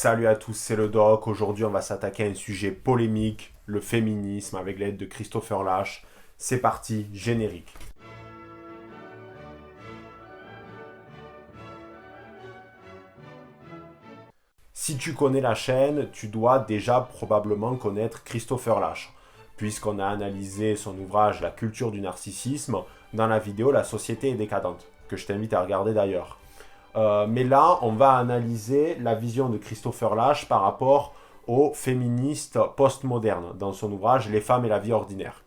Salut à tous, c'est le Doc. Aujourd'hui, on va s'attaquer à un sujet polémique, le féminisme, avec l'aide de Christopher Lasch. C'est parti, générique. Si tu connais la chaîne, tu dois déjà probablement connaître Christopher Lasch, puisqu'on a analysé son ouvrage La culture du narcissisme dans la vidéo La société est décadente, que je t'invite à regarder d'ailleurs. Mais là, on va analyser la vision de Christopher Lasch par rapport aux féministes postmodernes dans son ouvrage Les femmes et la vie ordinaire.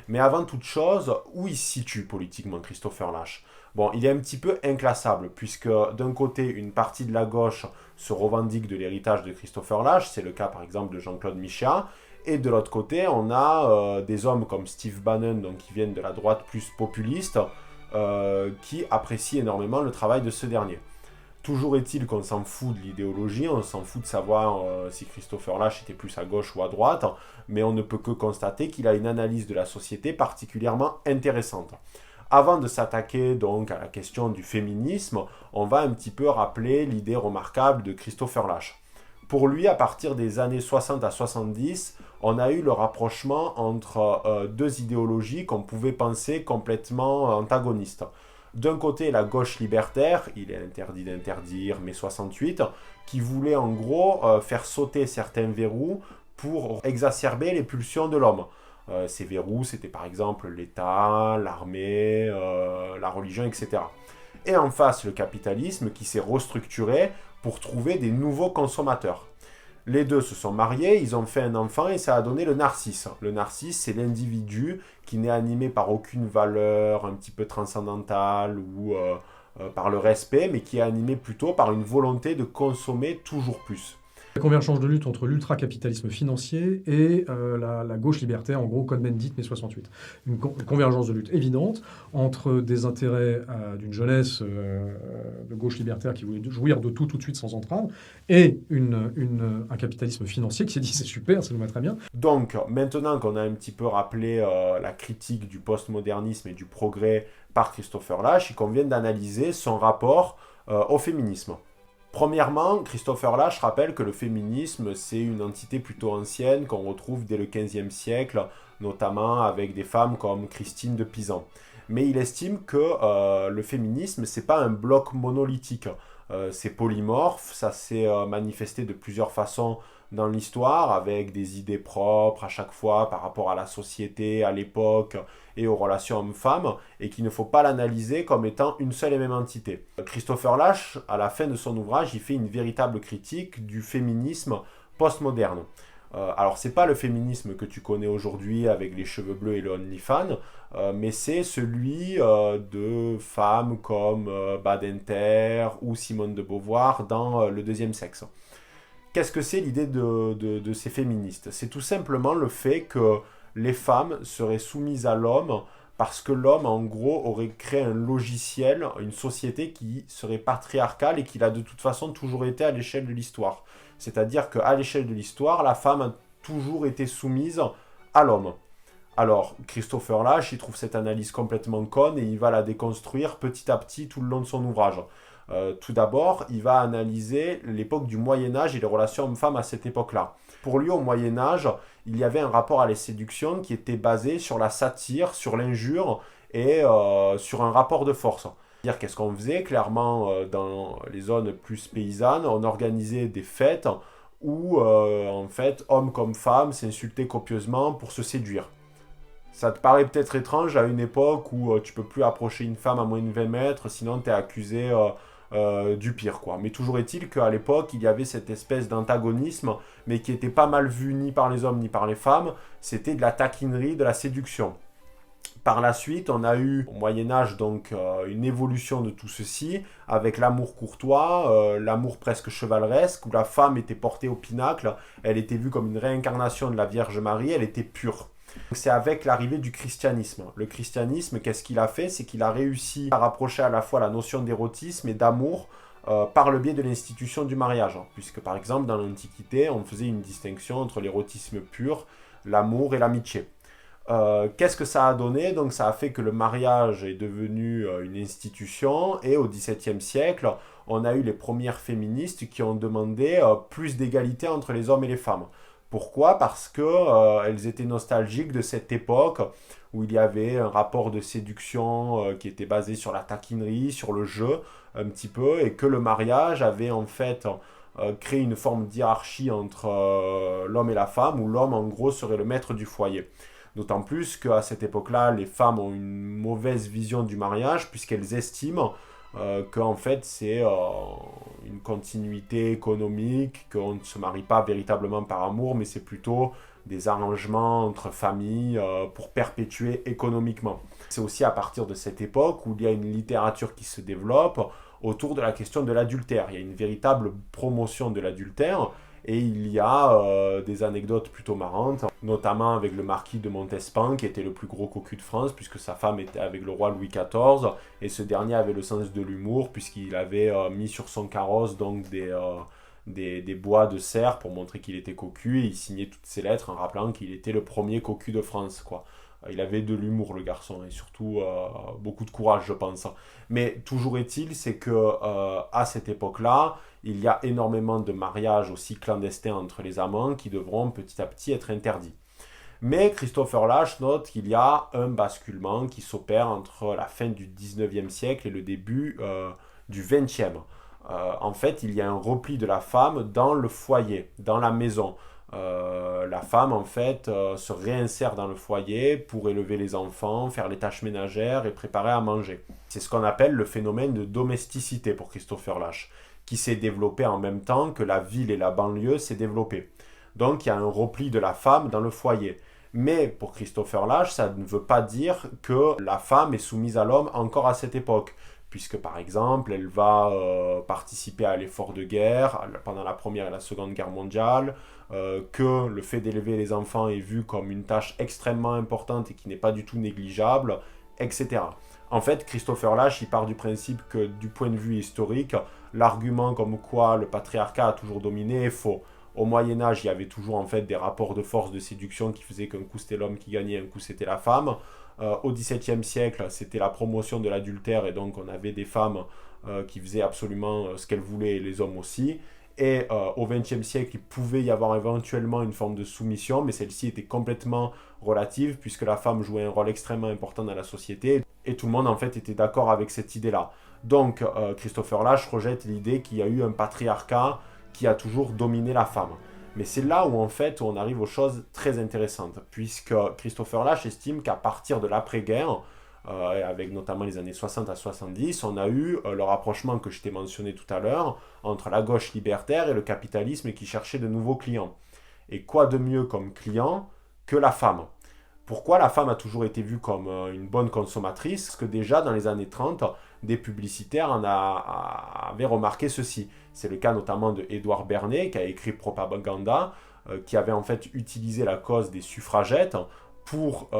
Mais avant toute chose, où il se situe politiquement Christopher Lasch? Bon, il est un petit peu inclassable, puisque d'un côté, une partie de la gauche se revendique de l'héritage de Christopher Lasch, c'est le cas par exemple de Jean-Claude Michéa, et de l'autre côté, on a des hommes comme Steve Bannon, donc, qui viennent de la droite plus populiste, qui apprécient énormément le travail de ce dernier. Toujours est-il qu'on s'en fout de l'idéologie, on s'en fout de savoir si Christopher Lasch était plus à gauche ou à droite, mais on ne peut que constater qu'il a une analyse de la société particulièrement intéressante. Avant de s'attaquer donc à la question du féminisme, on va un petit peu rappeler l'idée remarquable de Christopher Lasch. Pour lui, à partir des années 60 à 70, on a eu le rapprochement entre deux idéologies qu'on pouvait penser complètement antagonistes. D'un côté, la gauche libertaire, il est interdit d'interdire, mai 68, qui voulait en gros faire sauter certains verrous pour exacerber les pulsions de l'homme. Ces verrous, c'était par exemple l'État, l'armée, la religion, etc. Et en face, le capitalisme qui s'est restructuré pour trouver des nouveaux consommateurs. Les deux se sont mariés, ils ont fait un enfant et ça a donné le narcisse. Le narcisse, c'est l'individu qui n'est animé par aucune valeur un petit peu transcendantale ou par le respect, mais qui est animé plutôt par une volonté de consommer toujours plus. La convergence de lutte entre l'ultracapitalisme financier et la gauche libertaire, en gros, Cohn-Bendit, mai 68. Une convergence de lutte évidente entre des intérêts d'une jeunesse de gauche libertaire qui voulait jouir de tout de suite sans entrave, et un capitalisme financier qui s'est dit c'est super, ça nous va très bien. Donc, maintenant qu'on a un petit peu rappelé la critique du postmodernisme et du progrès par Christopher Lasch, il convient d'analyser son rapport au féminisme. Premièrement, Christopher Lasch rappelle que le féminisme, c'est une entité plutôt ancienne qu'on retrouve dès le XVe siècle, notamment avec des femmes comme Christine de Pisan. Mais il estime que le féminisme, c'est pas un bloc monolithique. C'est polymorphe, ça s'est manifesté de plusieurs façons dans l'histoire, avec des idées propres à chaque fois par rapport à la société, à l'époque et aux relations hommes-femmes, et qu'il ne faut pas l'analyser comme étant une seule et même entité. Christopher Lasch, à la fin de son ouvrage, il fait une véritable critique du féminisme postmoderne. Alors, c'est pas le féminisme que tu connais aujourd'hui avec les cheveux bleus et le OnlyFans, mais c'est celui de femmes comme Badinter ou Simone de Beauvoir dans Le deuxième sexe. Qu'est-ce que c'est l'idée de ces féministes? C'est tout simplement le fait que les femmes seraient soumises à l'homme parce que l'homme, en gros, aurait créé un logiciel, une société qui serait patriarcale et qui a de toute façon toujours été à l'échelle de l'histoire. C'est-à-dire qu'à l'échelle de l'histoire, la femme a toujours été soumise à l'homme. Alors, Christopher Lasch, il trouve cette analyse complètement conne et il va la déconstruire petit à petit tout le long de son ouvrage. Tout d'abord, il va analyser l'époque du Moyen-Âge et les relations hommes-femmes à cette époque-là. Pour lui, au Moyen-Âge, il y avait un rapport à la séduction qui était basé sur la satire, sur l'injure et sur un rapport de force. C'est-à-dire qu'est-ce qu'on faisait? Clairement, dans les zones plus paysannes, on organisait des fêtes où, en fait, hommes comme femmes s'insultaient copieusement pour se séduire. Ça te paraît peut-être étrange à une époque où tu peux plus approcher une femme à moins de 20 mètres, sinon tu es accusé du pire, quoi. Mais toujours est-il qu'à l'époque, il y avait cette espèce d'antagonisme, mais qui était pas mal vu ni par les hommes ni par les femmes. C'était de la taquinerie, de la séduction. Par la suite, on a eu au Moyen-Âge donc une évolution de tout ceci, avec l'amour courtois, l'amour presque chevaleresque, où la femme était portée au pinacle, elle était vue comme une réincarnation de la Vierge Marie, elle était pure. C'est avec l'arrivée du christianisme. Le christianisme, qu'est-ce qu'il a fait? C'est qu'il a réussi à rapprocher à la fois la notion d'érotisme et d'amour par le biais de l'institution du mariage. Puisque par exemple, dans l'Antiquité, on faisait une distinction entre l'érotisme pur, l'amour et l'amitié. Qu'est-ce que ça a donné? Donc ça a fait que le mariage est devenu une institution et au XVIIe siècle, on a eu les premières féministes qui ont demandé plus d'égalité entre les hommes et les femmes. Pourquoi? Parce que elles étaient nostalgiques de cette époque où il y avait un rapport de séduction qui était basé sur la taquinerie, sur le jeu un petit peu, et que le mariage avait en fait créé une forme d'hierarchie entre l'homme et la femme, où l'homme en gros serait le maître du foyer. D'autant plus qu'à cette époque-là, les femmes ont une mauvaise vision du mariage, puisqu'elles estiment qu'en fait c'est une continuité économique, qu'on ne se marie pas véritablement par amour, mais c'est plutôt des arrangements entre familles pour perpétuer économiquement. C'est aussi à partir de cette époque où il y a une littérature qui se développe autour de la question de l'adultère. Il y a une véritable promotion de l'adultère, et il y a des anecdotes plutôt marrantes, notamment avec le marquis de Montespan, qui était le plus gros cocu de France, puisque sa femme était avec le roi Louis XIV, et ce dernier avait le sens de l'humour, puisqu'il avait mis sur son carrosse donc des bois de cerf pour montrer qu'il était cocu, et il signait toutes ses lettres en rappelant qu'il était le premier cocu de France, quoi. Il avait de l'humour, le garçon, et surtout beaucoup de courage, je pense. Mais toujours est-il, c'est que à cette époque-là, il y a énormément de mariages aussi clandestins entre les amants qui devront petit à petit être interdits. Mais Christopher Lasch note qu'il y a un basculement qui s'opère entre la fin du 19e siècle et le début du 20e. En fait, il y a un repli de la femme dans le foyer, dans la maison. La femme, en fait, se réinsère dans le foyer pour élever les enfants, faire les tâches ménagères et préparer à manger. C'est ce qu'on appelle le phénomène de domesticité pour Christopher Lasch, qui s'est développé en même temps que la ville et la banlieue s'est développée. Donc il y a un repli de la femme dans le foyer. Mais pour Christopher Lasch, ça ne veut pas dire que la femme est soumise à l'homme encore à cette époque, puisque par exemple, elle va participer à l'effort de guerre pendant la Première et la Seconde Guerre mondiale, que le fait d'élever les enfants est vu comme une tâche extrêmement importante et qui n'est pas du tout négligeable, etc. En fait, Christopher Lasch, il part du principe que du point de vue historique, l'argument comme quoi le patriarcat a toujours dominé est faux. Au Moyen-Âge, il y avait toujours en fait des rapports de force de séduction qui faisaient qu'un coup c'était l'homme qui gagnait, un coup c'était la femme. Au XVIIe siècle, c'était la promotion de l'adultère et donc on avait des femmes qui faisaient absolument ce qu'elles voulaient et les hommes aussi. Et au XXe siècle, il pouvait y avoir éventuellement une forme de soumission, mais celle-ci était complètement relative puisque la femme jouait un rôle extrêmement important dans la société et tout le monde en fait était d'accord avec cette idée-là. Donc Christopher Lasch rejette l'idée qu'il y a eu un patriarcat qui a toujours dominé la femme. Mais c'est là où en fait on arrive aux choses très intéressantes, puisque Christopher Lasch estime qu'à partir de l'après-guerre, avec notamment les années 60 à 70, on a eu le rapprochement que je t'ai mentionné tout à l'heure entre la gauche libertaire et le capitalisme qui cherchait de nouveaux clients. Et quoi de mieux comme client que la femme? Pourquoi la femme a toujours été vue comme une bonne consommatrice? Parce que déjà dans les années 30, des publicitaires avaient remarqué ceci. C'est le cas notamment de Édouard Bernet qui a écrit Propaganda, qui avait en fait utilisé la cause des suffragettes pour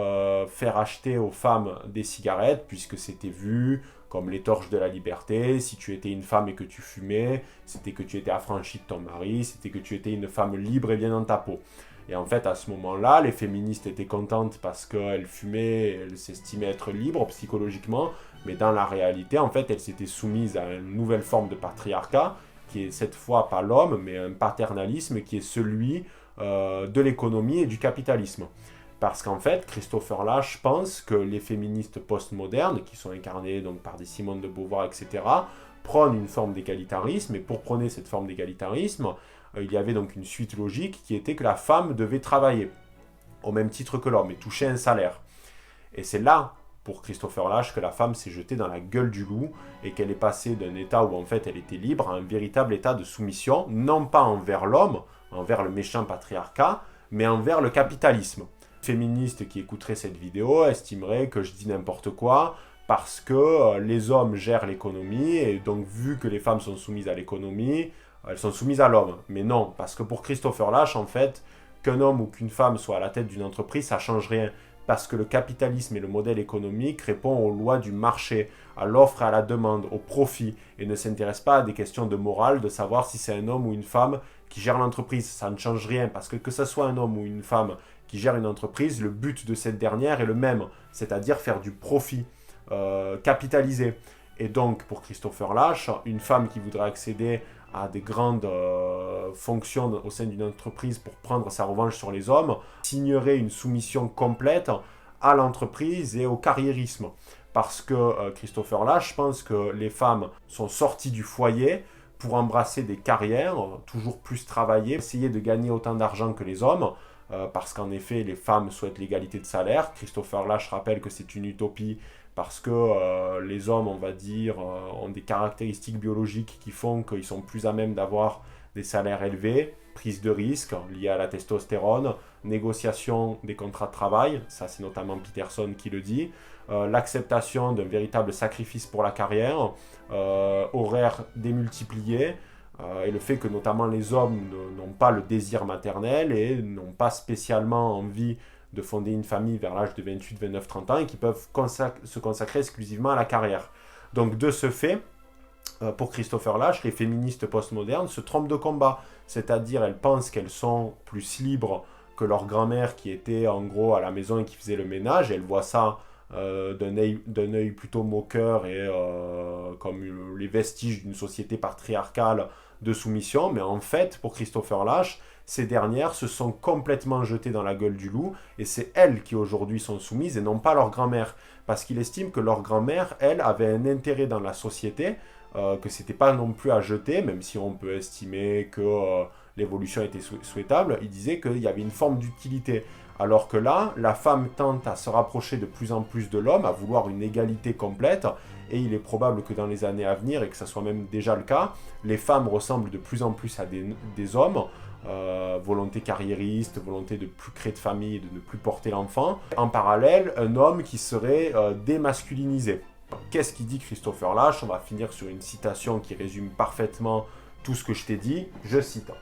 faire acheter aux femmes des cigarettes, puisque c'était vu comme les torches de la liberté. Si tu étais une femme et que tu fumais, c'était que tu étais affranchie de ton mari, c'était que tu étais une femme libre et bien dans ta peau. Et en fait, à ce moment-là, les féministes étaient contentes parce qu'elles fumaient, elles s'estimaient être libres psychologiquement, mais dans la réalité, en fait, elles s'étaient soumises à une nouvelle forme de patriarcat, qui est cette fois pas l'homme, mais un paternalisme qui est celui de l'économie et du capitalisme. Parce qu'en fait, Christopher Lasch pense que les féministes postmodernes, qui sont incarnées donc par des Simone de Beauvoir, etc., prônent une forme d'égalitarisme, et pour prôner cette forme d'égalitarisme, il y avait donc une suite logique qui était que la femme devait travailler, au même titre que l'homme, et toucher un salaire. Et c'est là, pour Christopher Lasch, que la femme s'est jetée dans la gueule du loup, et qu'elle est passée d'un état où en fait elle était libre à un véritable état de soumission, non pas envers l'homme, envers le méchant patriarcat, mais envers le capitalisme. Féministe qui écouterait cette vidéo estimerait que je dis n'importe quoi parce que les hommes gèrent l'économie et donc vu que les femmes sont soumises à l'économie, elles sont soumises à l'homme. Mais non, parce que pour Christopher Lasch, en fait, qu'un homme ou qu'une femme soit à la tête d'une entreprise, ça ne change rien. Parce que le capitalisme et le modèle économique répond aux lois du marché, à l'offre et à la demande, au profit, et ne s'intéresse pas à des questions de morale, de savoir si c'est un homme ou une femme qui gère l'entreprise. Ça ne change rien, parce que ce soit un homme ou une femme qui qui gère une entreprise, le but de cette dernière est le même, c'est-à-dire faire du profit, capitaliser. Et donc, pour Christopher Lasch, une femme qui voudrait accéder à des grandes fonctions au sein d'une entreprise pour prendre sa revanche sur les hommes, signerait une soumission complète à l'entreprise et au carriérisme. Parce que Christopher Lasch pense que les femmes sont sorties du foyer pour embrasser des carrières, toujours plus travailler, essayer de gagner autant d'argent que les hommes, parce qu'en effet, les femmes souhaitent l'égalité de salaire. Christopher Lasch rappelle que c'est une utopie parce que les hommes, on va dire, ont des caractéristiques biologiques qui font qu'ils sont plus à même d'avoir des salaires élevés, prise de risque liée à la testostérone, négociation des contrats de travail, ça c'est notamment Peterson qui le dit, l'acceptation d'un véritable sacrifice pour la carrière, horaires démultipliés, et le fait que notamment les hommes n'ont pas le désir maternel et n'ont pas spécialement envie de fonder une famille vers l'âge de 28, 29, 30 ans et qui peuvent se consacrer exclusivement à la carrière. Donc de ce fait, pour Christopher Lasch, les féministes postmodernes se trompent de combat, c'est-à-dire elles pensent qu'elles sont plus libres que leur grand-mère qui était en gros à la maison et qui faisait le ménage, elles voient ça d'un œil plutôt moqueur et comme les vestiges d'une société patriarcale de soumission, mais en fait, pour Christopher Lasch, ces dernières se sont complètement jetées dans la gueule du loup, et c'est elles qui aujourd'hui sont soumises et non pas leur grand-mère, parce qu'il estime que leur grand-mère, elle, avait un intérêt dans la société, que c'était pas non plus à jeter, même si on peut estimer que l'évolution était souhaitable, il disait qu'il y avait une forme d'utilité. Alors que là, la femme tente à se rapprocher de plus en plus de l'homme, à vouloir une égalité complète, et il est probable que dans les années à venir, et que ça soit même déjà le cas, les femmes ressemblent de plus en plus à des hommes, volonté carriériste, volonté de plus créer de famille, de ne plus porter l'enfant. En parallèle, un homme qui serait démasculinisé. Qu'est-ce qu'il dit Christopher Lasch? On va finir sur une citation qui résume parfaitement tout ce que je t'ai dit. Je cite.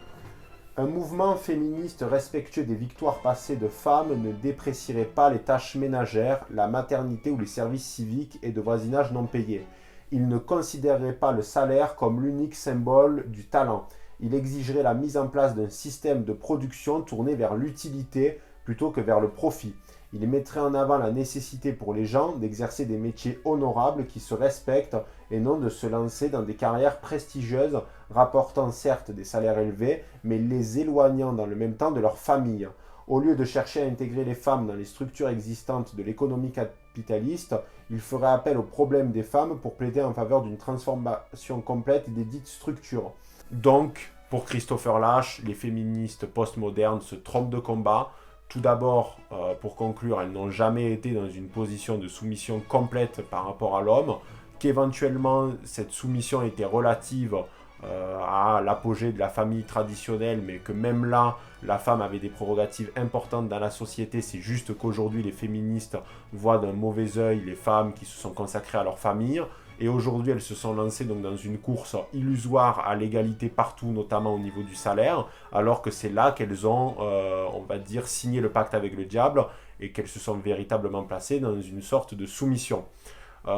Un mouvement féministe respectueux des victoires passées de femmes ne déprécierait pas les tâches ménagères, la maternité ou les services civiques et de voisinage non payés. Il ne considérerait pas le salaire comme l'unique symbole du talent. Il exigerait la mise en place d'un système de production tourné vers l'utilité plutôt que vers le profit. Il mettrait en avant la nécessité pour les gens d'exercer des métiers honorables qui se respectent et non de se lancer dans des carrières prestigieuses rapportant certes des salaires élevés, mais les éloignant dans le même temps de leur famille. Au lieu de chercher à intégrer les femmes dans les structures existantes de l'économie capitaliste, il ferait appel aux problèmes des femmes pour plaider en faveur d'une transformation complète des dites structures. Donc, pour Christopher Lasch, les féministes postmodernes se trompent de combat. Tout d'abord, pour conclure, elles n'ont jamais été dans une position de soumission complète par rapport à l'homme, qu'éventuellement cette soumission était relative à l'apogée de la famille traditionnelle, mais que même là, la femme avait des prérogatives importantes dans la société. C'est juste qu'aujourd'hui, les féministes voient d'un mauvais œil les femmes qui se sont consacrées à leur famille. Et aujourd'hui, elles se sont lancées donc dans une course illusoire à l'égalité partout, notamment au niveau du salaire, alors que c'est là qu'elles ont, on va dire, signé le pacte avec le diable et qu'elles se sont véritablement placées dans une sorte de soumission.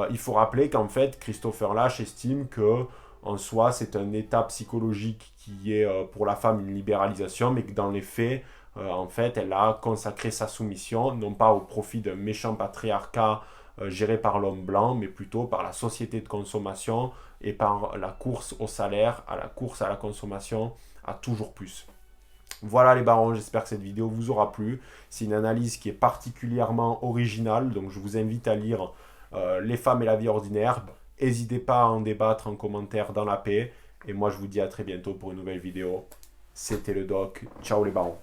Il faut rappeler qu'en fait, Christopher Lasch estime que en soi, c'est un état psychologique qui est pour la femme une libéralisation, mais que dans les faits, en fait, elle a consacré sa soumission, non pas au profit d'un méchant patriarcat géré par l'homme blanc, mais plutôt par la société de consommation et par la course au salaire, à la course à la consommation, à toujours plus. Voilà les barons, j'espère que cette vidéo vous aura plu. C'est une analyse qui est particulièrement originale, donc je vous invite à lire Les femmes et la vie ordinaire. N'hésitez pas à en débattre en commentaire dans la paix. Et moi je vous dis à très bientôt pour une nouvelle vidéo. C'était le doc. Ciao les barons.